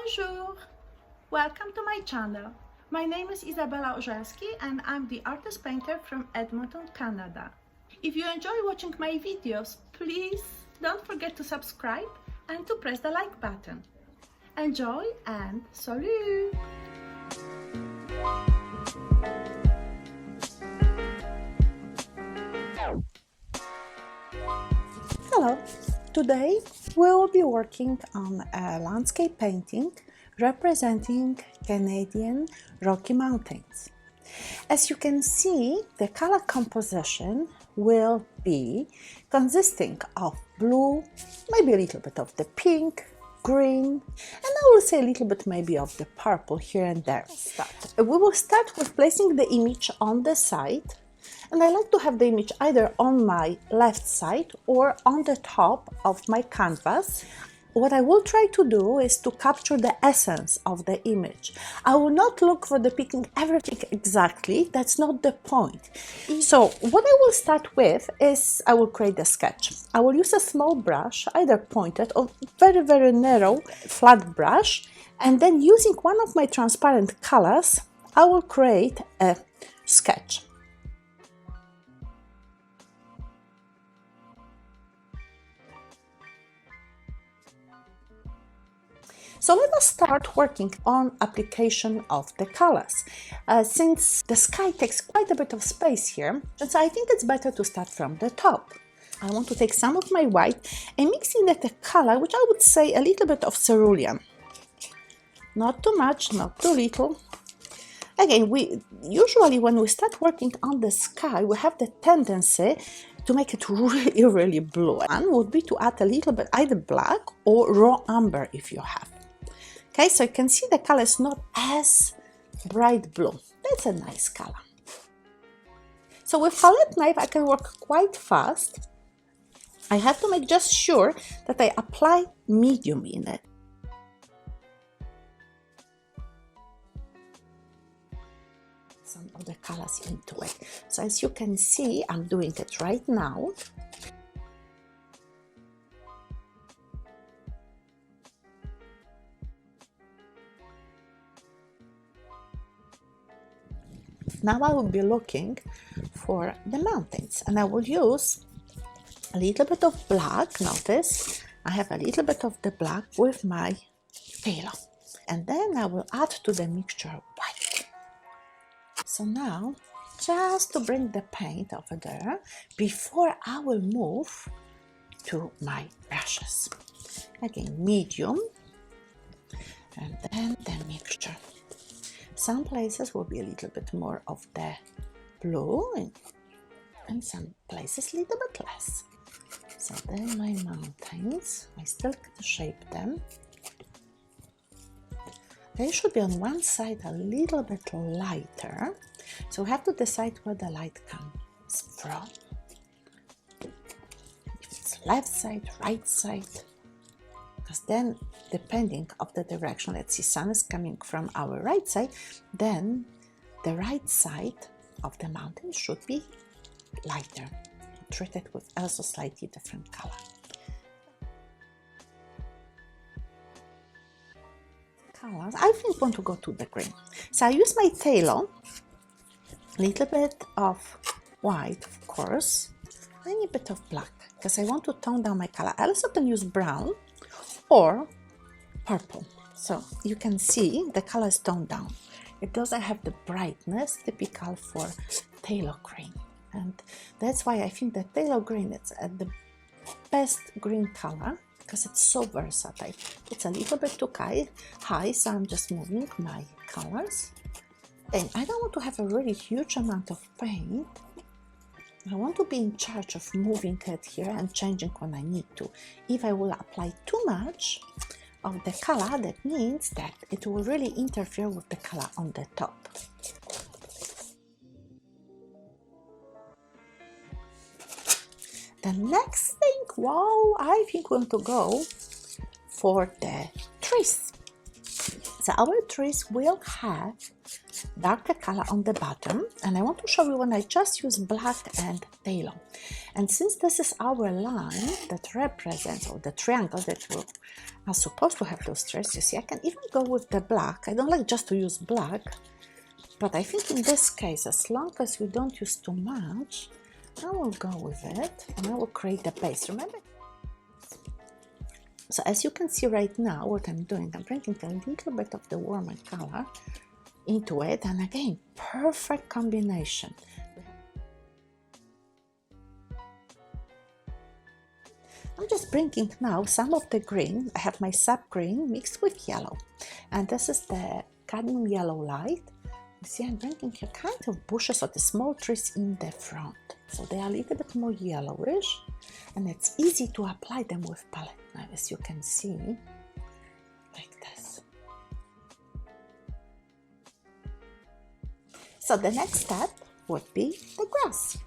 Bonjour! Welcome to my channel. My name is Izabella Orzelski and I'm the artist painter from Edmonton, Canada. If you enjoy watching my videos, please don't forget to subscribe and to press the like button. Enjoy and salut! Hello! Today we will be working on a landscape painting representing Canadian Rocky Mountains. As you can see, the color composition will be consisting of blue, maybe a little bit of the pink, green, and I will say a little bit maybe of the purple here and there. We will start with placing the image on the side, and I like to have the image either on my left side or on the top of my canvas. What I will try to do is to capture the essence of the image. I will not look for depicting everything exactly, that's not the point. So what I will start with is I will create a sketch. I will use a small brush, either pointed or very narrow flat brush, and then using one of my transparent colors, I will create a sketch. So let us start working on application of the colors. Since the sky takes quite a bit of space here, so I think it's better to start from the top. I want to take some of my white and mix in that color, which I would say a little bit of cerulean. Not too much, not too little. Again, usually when we start working on the sky, we have the tendency to make it really blue. One would be to add a little bit either black or raw umber if you have. Okay, so you can see the color is not as bright blue. That's a nice color. So with palette knife, I can work quite fast. I have to make just sure that I apply medium in it. Some of the colors into it. So as you can see, I'm doing it right now. Now I will be looking for the mountains, and I will use a little bit of black. Notice I have a little bit of the black with my phthalo, and then I will add to the mixture white. So now, just to bring the paint over there before I will move to my brushes. Again, medium, and then the mixture. Some places will be a little bit more of the blue and some places a little bit less. So then my mountains, I still can shape them. They should be on one side a little bit lighter. So we have to decide where the light comes from. If it's left side, right side. Because then, depending of the direction, let's see, sun is coming from our right side, then the right side of the mountain should be lighter, treated with also slightly different color. Colors, I think I want to go to the green. So I use my phthalo, a little bit of white, of course, tiny bit of black, because I want to tone down my color. I also can use brown or purple. So you can see the color is toned down. It doesn't have the brightness typical for phthalo green. And that's why I think that phthalo green is the best green color, because it's so versatile. It's a little bit too high, so I'm just moving my colors. And I don't want to have a really huge amount of paint. I want to be in charge of moving it here and changing when I need to. If I will apply too much of the color, that means that it will really interfere with the color on the top. The next thing, wow, I think we want to go for the trees. So our trees will have darker color on the bottom, and I want to show you when I just use black and phthalo. And since this is our line that represents, or the triangle that we are supposed to have those trees, you see, I can even go with the black. I don't like just to use black, but I think in this case, as long as we don't use too much, I will go with it, and I will create the base, remember? So as you can see right now, what I'm doing, I'm bringing a little bit of the warmer color into it, and again, perfect combination. I'm just bringing now some of the green. I have my sap green mixed with yellow, and this is the cadmium yellow light. You see, I'm bringing a kind of bushes or the small trees in the front, so they are a little bit more yellowish, and it's easy to apply them with palette. Now, as you can see, like this. So the next step would be the grass.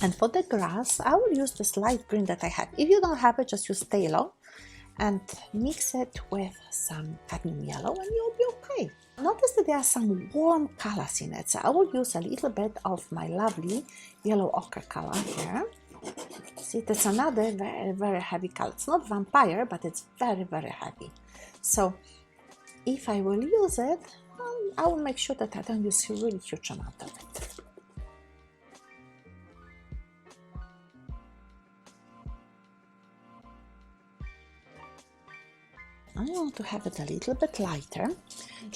And for the grass, I will use this light green that I have. If you don't have it, just use phthalo and mix it with some cadmium yellow and you'll be okay. Notice that there are some warm colors in it. So I will use a little bit of my lovely yellow ochre color here. See, that's another very, very heavy color. It's not vampire, but it's very, very heavy. So if I will use it, I will make sure that I don't use a really huge amount of it. I want to have it a little bit lighter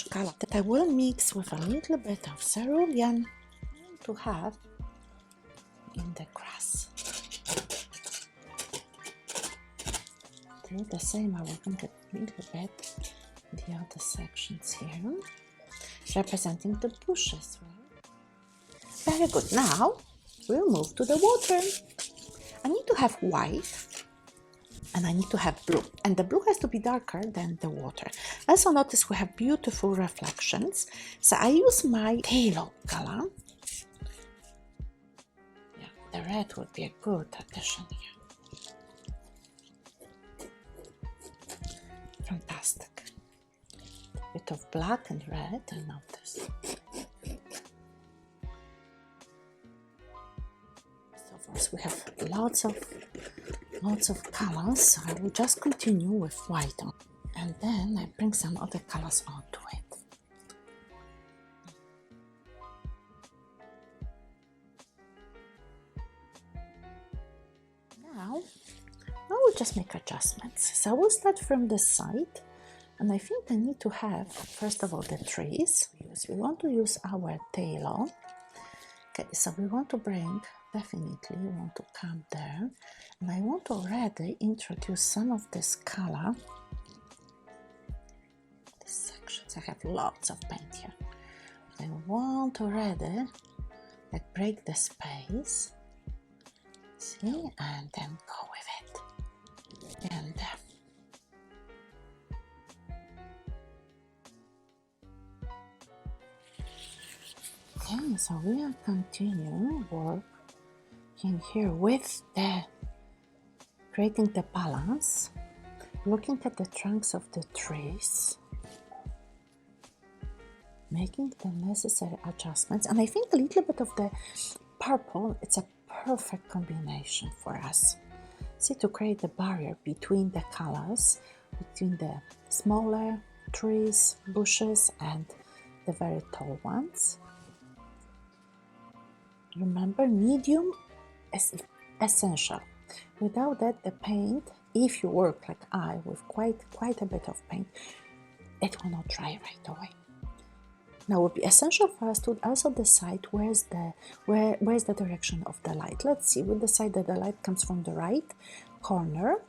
color that I will mix with a little bit of cerulean to have in the grass. Do the same, I will bring it a little bit in the other sections here, representing the bushes. Right? Very good. Now we'll move to the water. I need to have white and I need to have blue, and the blue has to be darker than the water. Also notice we have beautiful reflections, so I use my phthalo color. Yeah, the red would be a good addition here. Fantastic. A bit of black and red, I notice. So first we have lots of colors, so I will just continue with white on, and then I bring some other colors onto it. Now I will just make adjustments. So I will start from the side, and I think I need to have, first of all, the trees. We want to use our phthalo. Okay, so we want to bring, definitely we want to come there, and I want to already introduce some of this color. These sections, I have lots of paint here. I want already like break the space, see, and then go with it. And okay, so we are continuing working here with the creating the balance, looking at the trunks of the trees, making the necessary adjustments, and I think a little bit of the purple, it's a perfect combination for us. See, to create the barrier between the colors, between the smaller trees, bushes, and the very tall ones. Remember, medium is essential. Without that, the paint, if you work like I with quite a bit of paint, it will not dry right away. Now, it would be essential for us to also decide where's the direction of the light. Let's see, we decide that the light comes from the right corner,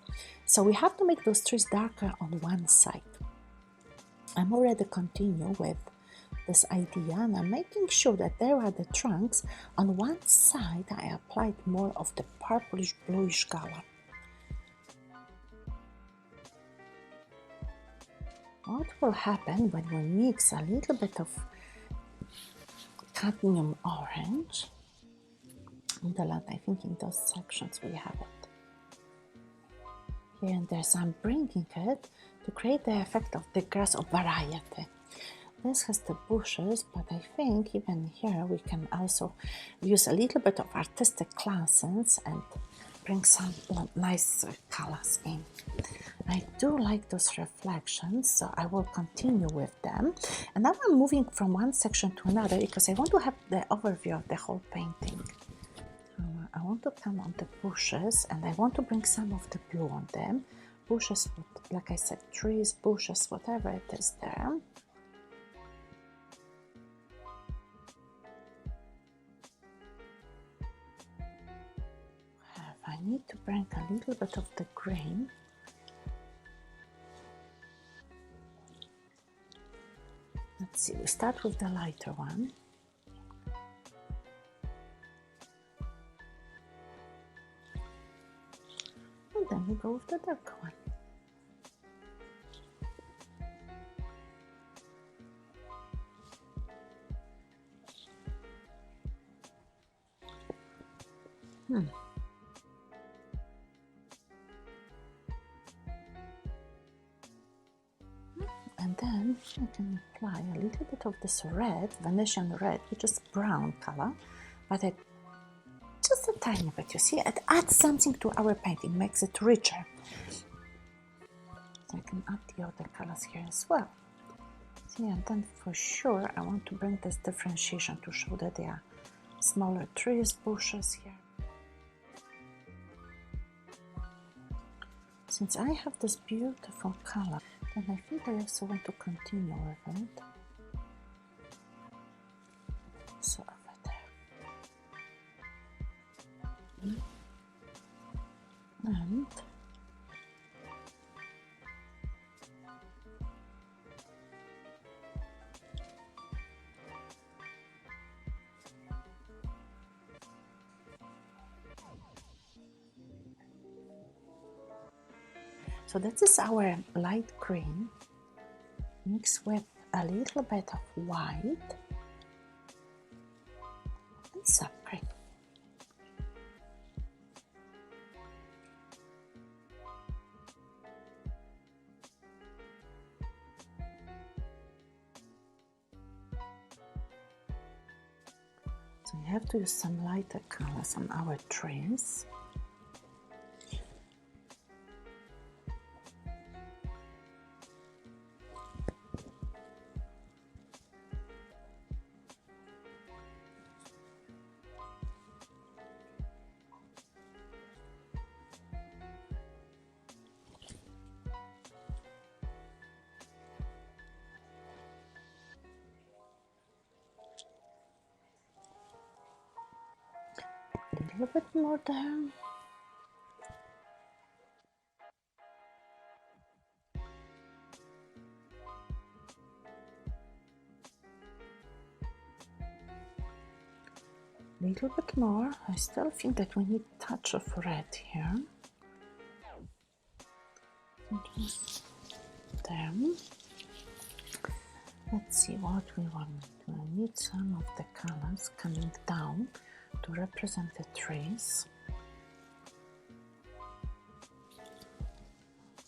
so we have to make those trees darker on one side. I'm already continue with this idea, and I'm making sure that there are the trunks. On one side, I applied more of the purplish bluish color. What will happen when we mix a little bit of cadmium orange in the land? I think in those sections we have it. and as I'm bringing it to create the effect of the grass of variety. This has the bushes, but I think even here we can also use a little bit of artistic license and bring some nice colors in. I do like those reflections, so I will continue with them. And now I'm moving from one section to another because I want to have the overview of the whole painting. I want to come on the bushes and I want to bring some of the blue on them. Bushes, like I said, trees, bushes, whatever it is there. I need to bring a little bit of the green. Let's see, we start with the lighter one. And then we go with the darker one. And then I can apply a little bit of this red, Venetian red, which is brown color, but just a tiny bit, you see, it adds something to our painting, makes it richer. So I can add the other colors here as well. See, and then for sure I want to bring this differentiation to show that there are smaller trees, bushes here. Since I have this beautiful color, then I think I also want to continue with it. So over there. And so this is our light green mixed with a little bit of white and some green. So we have to use some lighter colors on our trees. A little bit more there. Little bit more. I still think that we need a touch of red here. Just there. Let's see what we want. We need some of the colors coming down to represent the trees.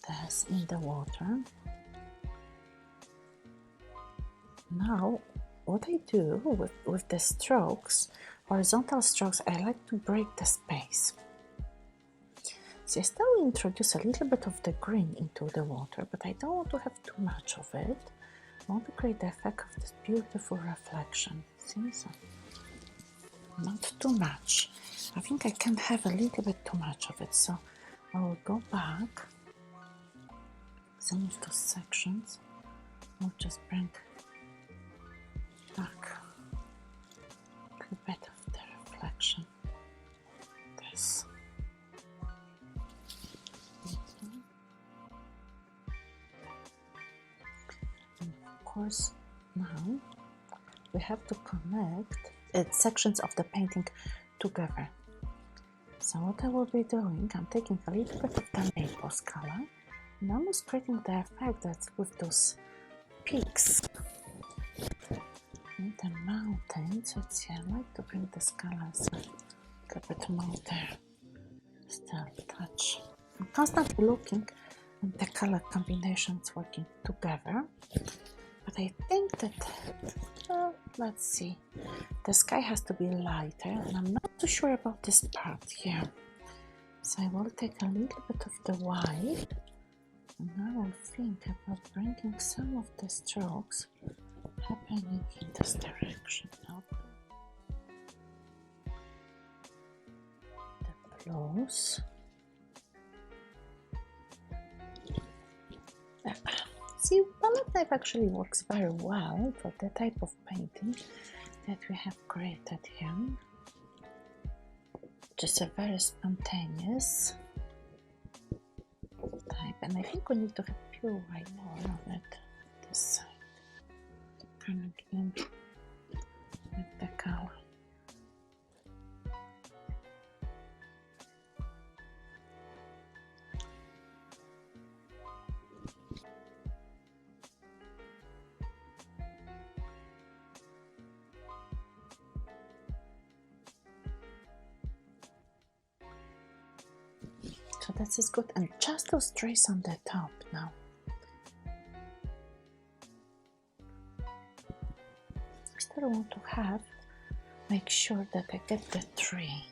That's in the water. Now, what I do with the strokes, horizontal strokes, I like to break the space. So I still introduce a little bit of the green into the water, but I don't want to have too much of it. I want to create the effect of this beautiful reflection. See, so not too much. I think I can have a little bit too much of it, so I will go back some of those sections. I'll just bring back a little bit of the reflection. This. And of course, now we have to connect sections of the painting together. So what I will be doing, I'm taking a little bit of the maples color and almost creating the effect that's with those peaks and the mountains. Let's see, I like to bring this color a little bit more there. Still touch I'm constantly looking at the color combinations working together, but I think that, well, let's see, the sky has to be lighter, and I'm not too sure about this part here. So I will take a little bit of the white, and now I'll think about bringing some of the strokes happening in this direction. Now, the blues. See, palette knife actually works very well for the type of painting that we have created here. Just a very spontaneous type, and I think we need to have pure white more on it, this side, coming in with the color. So this is good, and just those trace on the top now. I still want to make sure that I get the tree.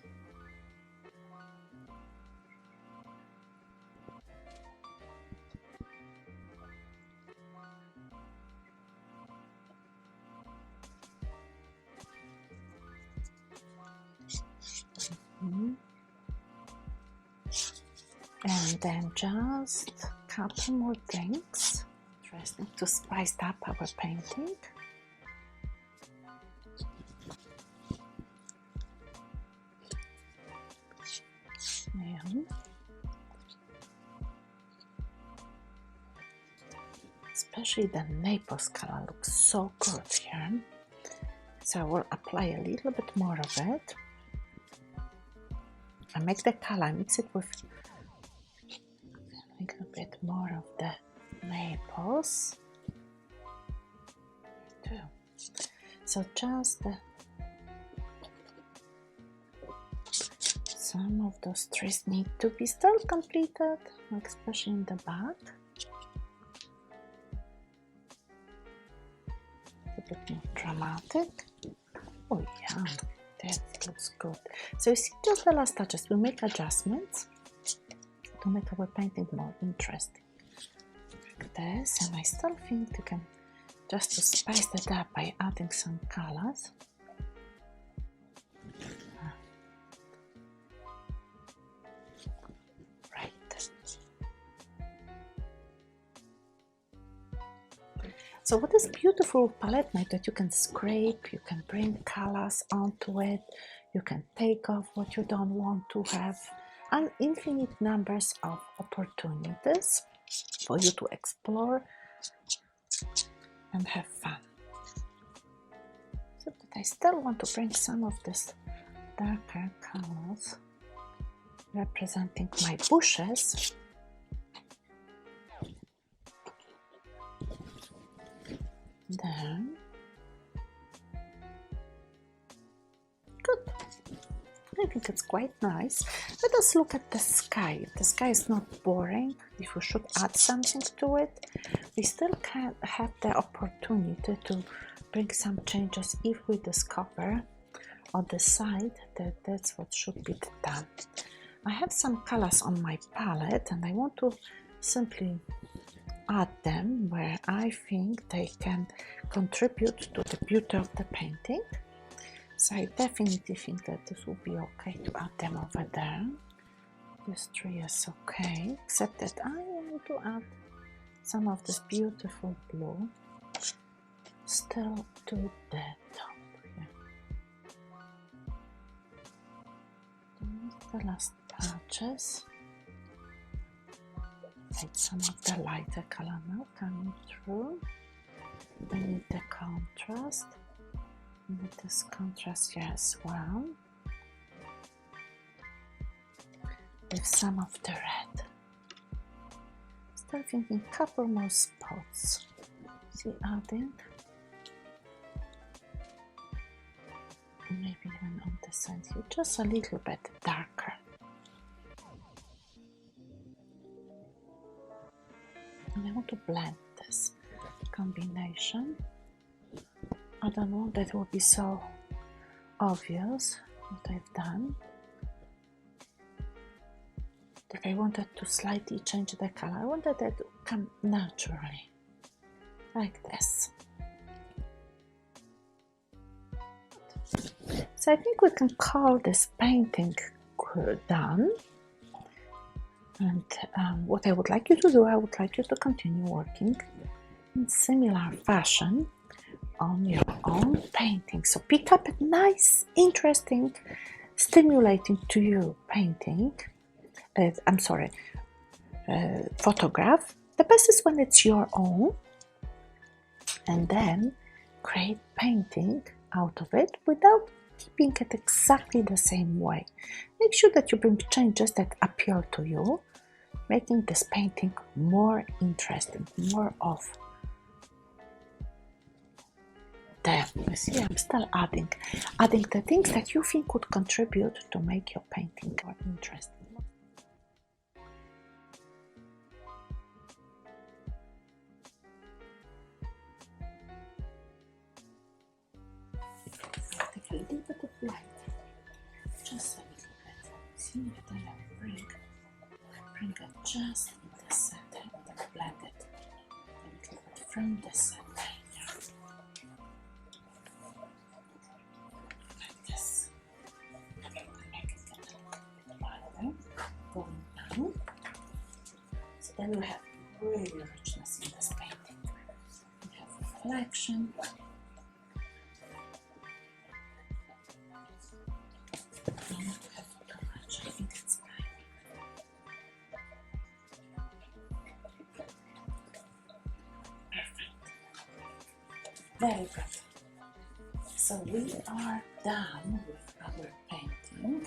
And then just a couple more drinks. Interesting to spice up our painting. Yeah. Especially the Naples color looks so good here. So I will apply a little bit more of it. I make the color, mix it with a little bit more of the maples too. So just some of those trees need to be still completed, especially in the back. A bit more dramatic. Oh yeah, that looks good. So you see, just the last touches, we make adjustments to make our painting more interesting. Like this, and I still think you can just to spice it up by adding some colors. Right. So what is beautiful with palette knife that you can scrape, you can bring colors onto it, you can take off what you don't want to have, and infinite numbers of opportunities for you to explore and have fun. So but I still want to bring some of these darker colors representing my bushes. Then, good. I think it's quite nice. Let us look at the sky. If the sky is not boring, if we should add something to it, we still can have the opportunity to bring some changes if we discover on the side that that's what should be done. I have some colors on my palette and I want to simply add them where I think they can contribute to the beauty of the painting. So I definitely think that this will be okay to add them over there. This tree is okay, except that I want to add some of this beautiful blue still to the top here. The last patches. Like some of the lighter color now coming through. We need the contrast. We need this contrast here as well. With some of the red. Still thinking a couple more spots. See, adding. Maybe even on the side here, just a little bit darker. And I want to blend this combination. I don't know that it will be so obvious what I've done, that I wanted to slightly change the color. I wanted it to come naturally, like this. So I think we can call this painting done. And what I would like you to do, I would like you to continue working in similar fashion on your own painting. So pick up a nice, interesting, stimulating to you painting. Photograph. The best is when it's your own, and then create painting out of it without keeping it exactly the same way. Make sure that you bring changes that appeal to you, making this painting more interesting, more of the, you see, I'm still adding the things that you think could contribute to make your painting more interesting. Take a little bit of light, just a little bit. See if then I bring it just in the center and blend it a little bit from the center here. Like this. Make it get a little bit wider, going down. So then we have really richness in this painting. We have reflection. Don't have too much, I think it's fine. Perfect. Very good. So we are done with our painting.